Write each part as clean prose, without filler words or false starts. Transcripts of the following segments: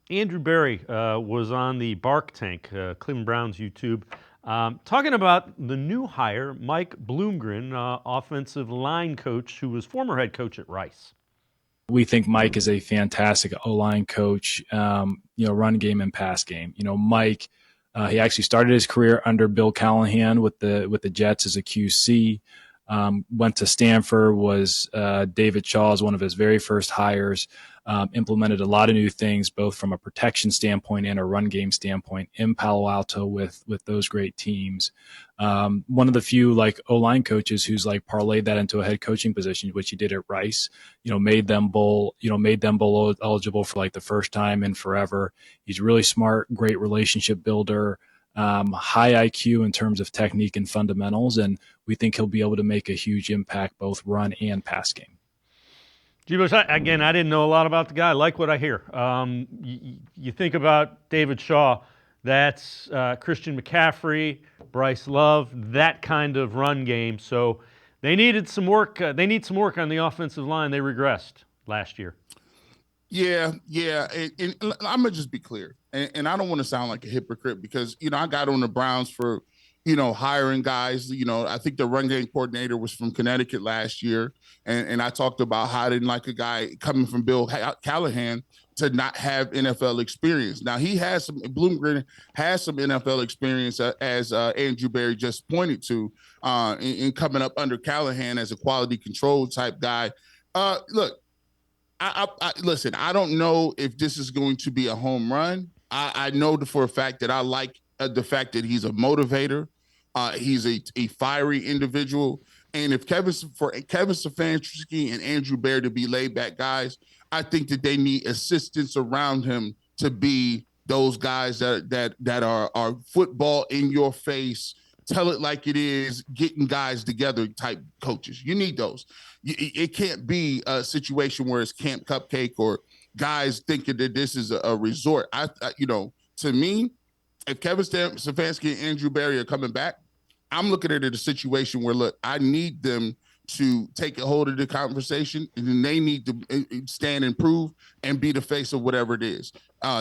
Andrew Berry was on the Bark Tank, Cleveland Browns YouTube, talking about the new hire, Mike Bloomgren, offensive line coach, who was former head coach at Rice. We think Mike is a fantastic O-line coach, run game and pass game. Mike, he actually started his career under Bill Callahan with the Jets as a QC. Went to Stanford, was David Shaw as one of his very first hires, implemented a lot of new things, both from a protection standpoint and a run game standpoint in Palo Alto with those great teams. One of the few O-line coaches who's parlayed that into a head coaching position, which he did at Rice, made them bowl eligible for the first time in forever. He's really smart, great relationship builder. High IQ in terms of technique and fundamentals, and we think he'll be able to make a huge impact both run and pass game. G-Bush, again, I didn't know a lot about the guy. I like what I hear. You think about David Shaw, that's Christian McCaffrey, Bryce Love, that kind of run game. So they needed some work. They need some work on the offensive line. They regressed last year. Yeah. And I'm going to just be clear. And I don't want to sound like a hypocrite because, I got on the Browns for, hiring guys. I think the run game coordinator was from Connecticut last year. And I talked about how I didn't like a guy coming from Bill Callahan to not have NFL experience. Now, Bloomgren has some NFL experience, as Andrew Berry just pointed to, in coming up under Callahan as a quality control type guy. Look, listen, I don't know if this is going to be a home run. I know for a fact that I like the fact that he's a motivator. He's a fiery individual. And if Kevin Stefanski and Andrew Berry to be laid back guys, I think that they need assistants around him to be those guys that are football in your face, tell it like it is, getting guys together type coaches. You need those. It can't be a situation where it's Camp Cupcake or guys thinking that this is a resort. To me, if Kevin Stefanski and Andrew Berry are coming back, I'm looking at it as a situation where, look, I need them to take a hold of the conversation, and then they need to stand and prove and be the face of whatever it is.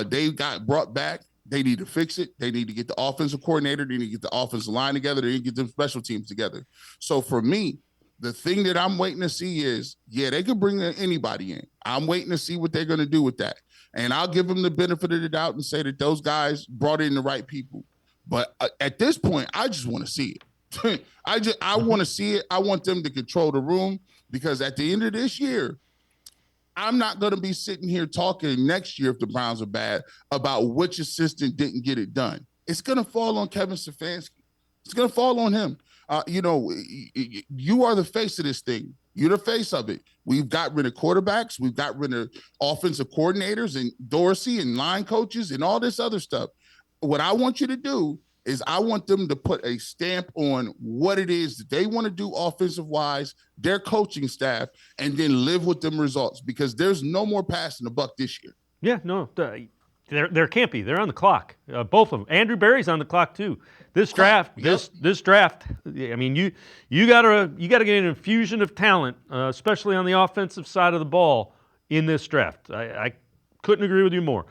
They got brought back. They need to fix it. They need to get the offensive coordinator. They need to get the offensive line together. They need to get the special teams together. So for me, the thing that I'm waiting to see is, they could bring anybody in. I'm waiting to see what they're going to do with that. And I'll give them the benefit of the doubt and say that those guys brought in the right people. But at this point, I just want to see it. I want to see it. I want them to control the room, because at the end of this year, I'm not going to be sitting here talking next year if the Browns are bad about which assistant didn't get it done. It's going to fall on Kevin Stefanski. It's going to fall on him. You are the face of this thing. You're the face of it. We've got rid of quarterbacks. We've got rid of offensive coordinators and Dorsey and line coaches and all this other stuff. What I want you to do is I want them to put a stamp on what it is that they want to do offensive-wise, their coaching staff, and then live with them results, because there's no more passing the buck this year. Yeah, no, there can't be. They're on the clock. Both of them. Andrew Berry's on the clock too. This draft, this draft. I mean, you gotta get an infusion of talent, especially on the offensive side of the ball in this draft. I couldn't agree with you more.